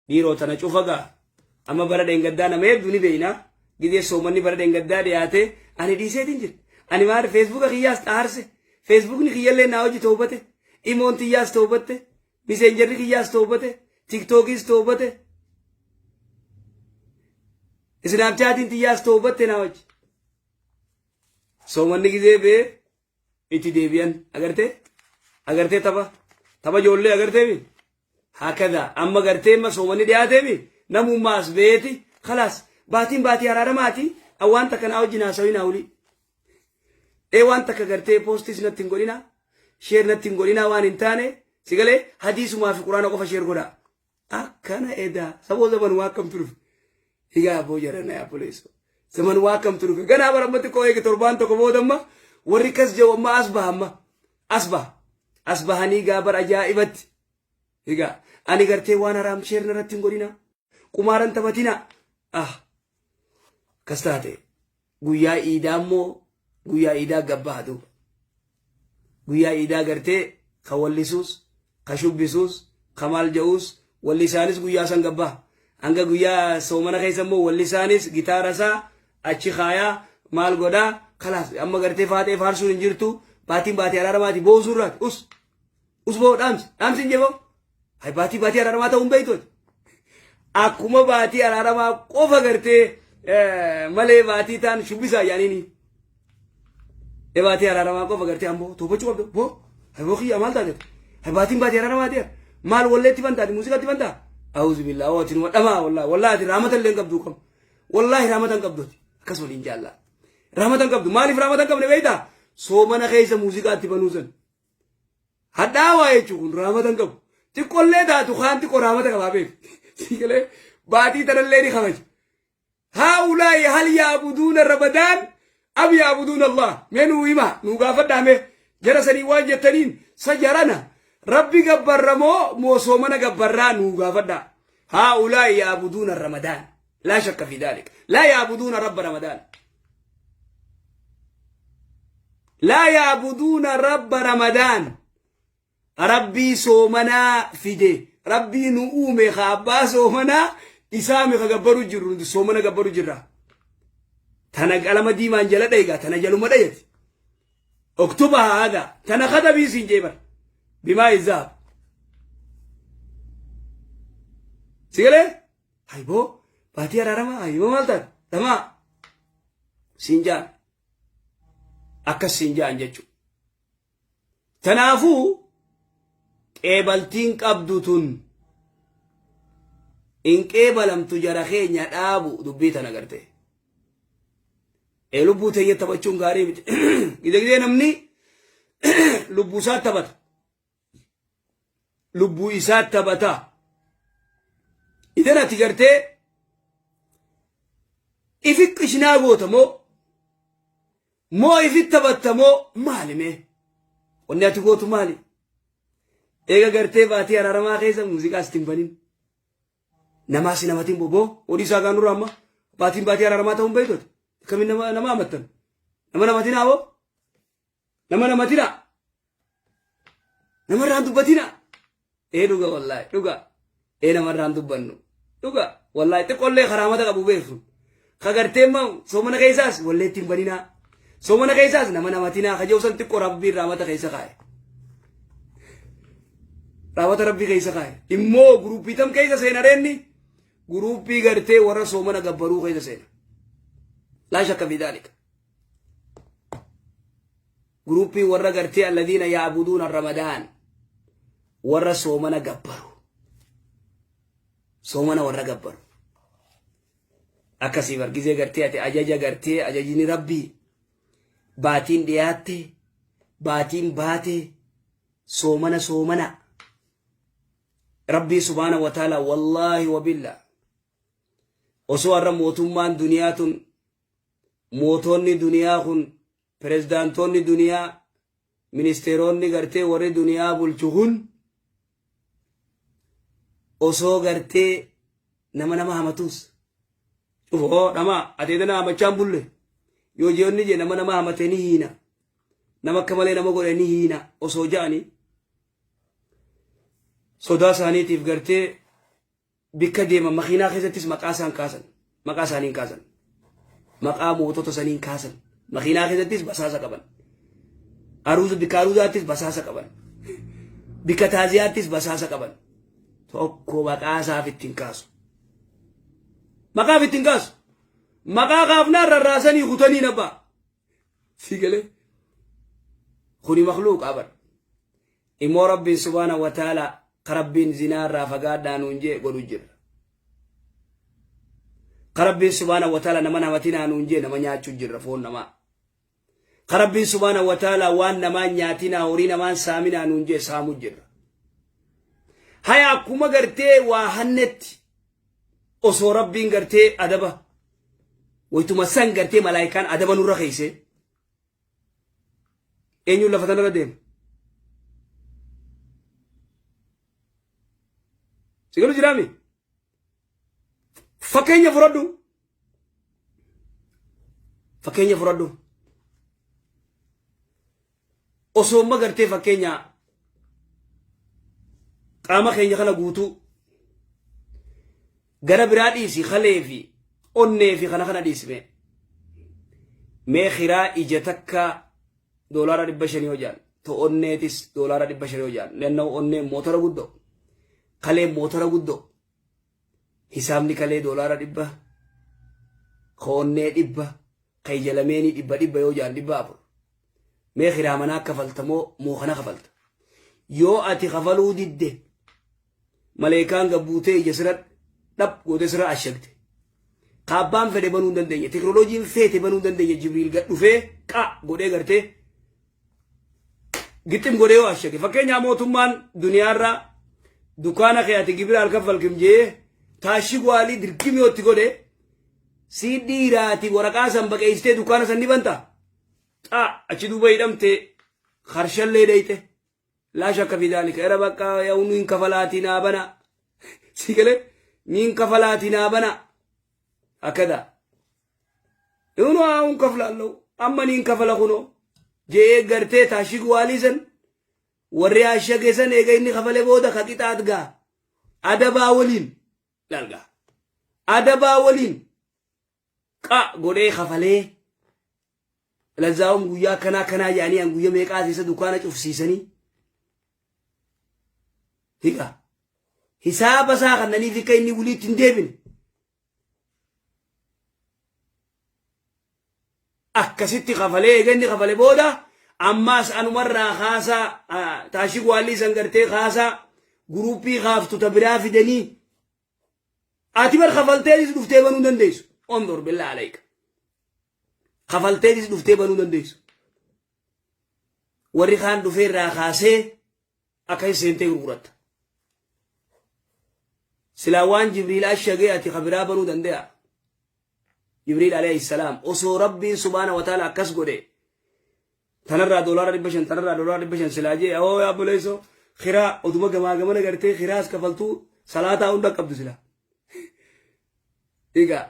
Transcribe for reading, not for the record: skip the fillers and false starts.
dhiiroo tana cufagaa amma bara dheengaddaa nama hedduu ni beeyna gidee soomanni bara dheengaddaa dhiyaate ani dhiiseetiin jira ani maal feesbuuka kiyyaas xaarse feesbuukni kiyyallee naa hojii toobate imoon tiyyaas toobate miseenjarri kiyyaas toobate tiktookiis toobate isnaapchaatiin tiyyaas toobate naa hojii soomanni gidee bee itti deebi'an agartee tapha ijoollee agartee hakada amma gartee ma soomani dhiyaateemi namummaas beeti khalaas baatii araaramaati awwan takka na wajjin haasawina uli waan takka gartee postis natti hin godhina sheer natti hin godhina waan hin taane sigalee hadiisumaa fi quraana qofa sheer godha akkana eda saboo zaman waa kam turuuf higaa boo jarana yaa poleeso zaman waa kam turuuf ganaa barammatti koo eege torbaan tokko boodamma warri kas jew amma asbahanii gaabar ajaa'ibatti higaa ani gartee waan haraam sheer narratti hin godhina qumaaran taphatina kastaate guyyaa iidaa immoo guyyaa iidaa gabbaa duuba guyyaa iidaa gartee ka wallisuus ka shubbisuus ka maal ja'uus wallisaanis guyyaa san gabbaa hanga guyyaa soomana keessa immoo wallisaanis gitaara isaa achi kaayaa maal godhaa kalaas amma gartee faatee faarsuun hin jirtu baatiin baatii araaramaati boosuurraati us boo dhaamsi hin jeboo hay baatii araaramaa ta'uun beeytooti akkuma baatii araaramaa qofa gartee malee baatii taan shubbisaa yaaniini baatii araaramaa qofa gartee ammoo toobachuu qabdu boo hay boo kiyya maal taate hay baatii araaramaa ta'e maal walleetti bantaati muuziqaatti bantaa auzu billaa waatiin wadhamaa wallahi raamatan leen qabduu qabu wallahi raamatan qabdooti akkas waliin jaallaa raamatan qabdu maaliif raamatan qabne beeytaa soomana keessa muuziqaatti banuusan hadhaawaa jechuun raamatan qabu xiqqollee taatu kaan xiqqoo raamata qabaabeef sigalee baatii tanallee ni kabaju haa'ulaa'i hal yaabuduuna ramadaan ab yaabuduuna allah mee nuu hima nuu gaafadhaame jara sanii waan jettaniin sajarana rabbi gabbarramoo moo soomana gabbarraa nuu gaafadhaa haa'ulaa'i yaabuduuna ramadaan laa shakka fi daalik laa yaabuduuna rabba ramadaan laa yaabuduuna rabba ramadaan rabbii soomanaa fide rabbii nu uume kaabbaa soomanaa isaami ka gabbaru jirru soomana gabbaru jirra tana qalama diimaan jala dhayga tana jaluma dhayati oktuba haaga tana kadabii siin jeebar bimaa izaab sigalee hayboo baatii araarama hayboo maal taate tamaa siin jaan akkas siin jaan jechuudha tanaafuu qeebaltiin qabdu tun in qeebalamtu jara keenya dhaabu dubbii tana garte lubbuu teenya taphachuun gaarii miti gidee namni lubbuu isaa taphata lubbuu isaa taphata idan ati gartee ifit qishnaa goota moo ifit taphatta moo maalime wanni ati gootu maali eega gartee baatii araaramaa keessa muuziqaas ittiin banin namaas namatiin boboo odii isaa gaanurra amma baatii araaramaa ta'uun beeytooti kamiin nama amattan namatina aboo namatina namarraan dubbatina dhuga wallaahi dhuga namarraan dubbannu dhuga wallaahi xiqqollee karaamata qabu beektu ka gartee ma soomana keessaas wallee ittiin baninaa soomana keessaas namatinaa kajeewsan xiqqoo rabbiin raamata keessa kaa'e raawwata rabbii keessa kaa'e immoo guruppii tam keessa seena reenni guruppii gartee warra soomana gabbaruu keessa seena laa shakka fi daalika guruppii warra gartee alladhiina yaabuduuna ramadaan warra soomana gabbaru soomana warra gabbaru akkasii bargizee gartee ati ajaja gartee ajajini rabbii baatiin dhiyaatte baatiin baate soomana ربي سبحانه وتعالى والله وبالله وسوى موتمان دنياتون موتوني دنياهن بريزدانتوني دنيا منستروني غرتي وري دنيا بولچهن وسو غرتي نما همتوس شوفوا نما اتيدنا مچان بوله يو جيوني جي نما همتني هنا نما كمالي نما غورني هنا وسو جاني sodaa isaaniitiif gartee bikka deeman makiinaa keessattis maqaa isaaniin kaasan maqaa mootota saniin kaasan makiinaa keessattis basaasa qaban bikka aruuzaattis basaasa qaban bikka taaziyaattis basaasa qaban tokko maqaa isaaf ittiin kaasu maqaaf ittiin kaasu maqaa kaafnaan rarraasanii kutanii nabbaa si galee kuni makluuq abar immoo rabbiin subhaanahu wa ta'aalaa karabbiin zinaarraa fagaadhaa nuun jee godhu jirra karabbiin subhaanahu wa ta'aalaa nama namatinaa nuun jee nama nyaachuu jirra foon namaa karabbiin subhaanahu wa ta'aalaa waan namaa nyaatinaa horii namaan saaminaa nuun jee saamuu jirra haya akkuma gartee waa hannetti osoo rabbiin gartee adaba waytuma san gartee malaayikaan adaba nurra keeyse eenyuun lafa tanarra deema sigalu jiraami fakkeenya furadhu osoo amma gartee fakkeenya qaama keenya kana guutuu gara biraa dhiisi kalee fi onnee fi kana dhiisime mee khiraa ija takka $500 hojaan to onneetis $500 hojaan lennoo onnee mootora guddoo kalee mootora guddoo hisaabni kalee $100 koonnee 100 kayjalameenii 100 yoo jaan 400 mee khiraa manaa kafaltamoo moo kana kafalta yoo ati kafaluu didde maleekaan gabbuutee ija sira dhab goote sira ashagte kaabbaan fedhe banuu dandeenya teknooloojiin feete banuu dandeenya jibriil gad dhufee qa godhee gartee gixxim godhee yoo ashage fakkeenyaa mootummaan duniyaarraa dukaana keeyati gibira alkafalkim jee taashi gwaalii dirqimiyootti godhe si dhiiraati waraqaa san baqeessitee dukaana san ni banta achi duuba hidhamte karshallee dheyte laa shakka fi dhaalika era bakka yaa'u niin kafalaatii naa bana si galee niin kafalaatii naa bana akkada inu haa'uun kaflaallahu amma niin kafala kuno jee gartee taashi gwaalii san warri ashage san eega inni kafale booda ka qixaat gaa adabaa waliin lalgaa adabaa waliin qa godhee kafalee lazaa'um guyyaa kanaa yaanii an guyya meeqaas isa dukaana cufsiisanii higa hisaaba isaa kannaniif akka inni wuliitti hin deebine akkasitti kafalee eega inni kafale booda ammaas anumarraa kaasaa taashi gwaalii san gartee kaasaa guruupii kaaftu ta biraa fidanii ati bar kafalteetis dhuftee banuu dandeessu ondor billaa alayka kafalteetis dhuftee banuu dandeessu warri kaan dhufeerraa kaasee akka seentee gurguratta silaa waan jibriil ashagee ati kabiraa banuu dande'a jibriil alayhi salaam osoo rabbiin subhaanahu wa ta'aala akkas godhe tanarraa $500 tanarraa $500 silaa jee oo yaa buleeso khiraa oduma gamaa gamana gartee khiraas kafaltuu salaataa hunda qabdu silaa egaa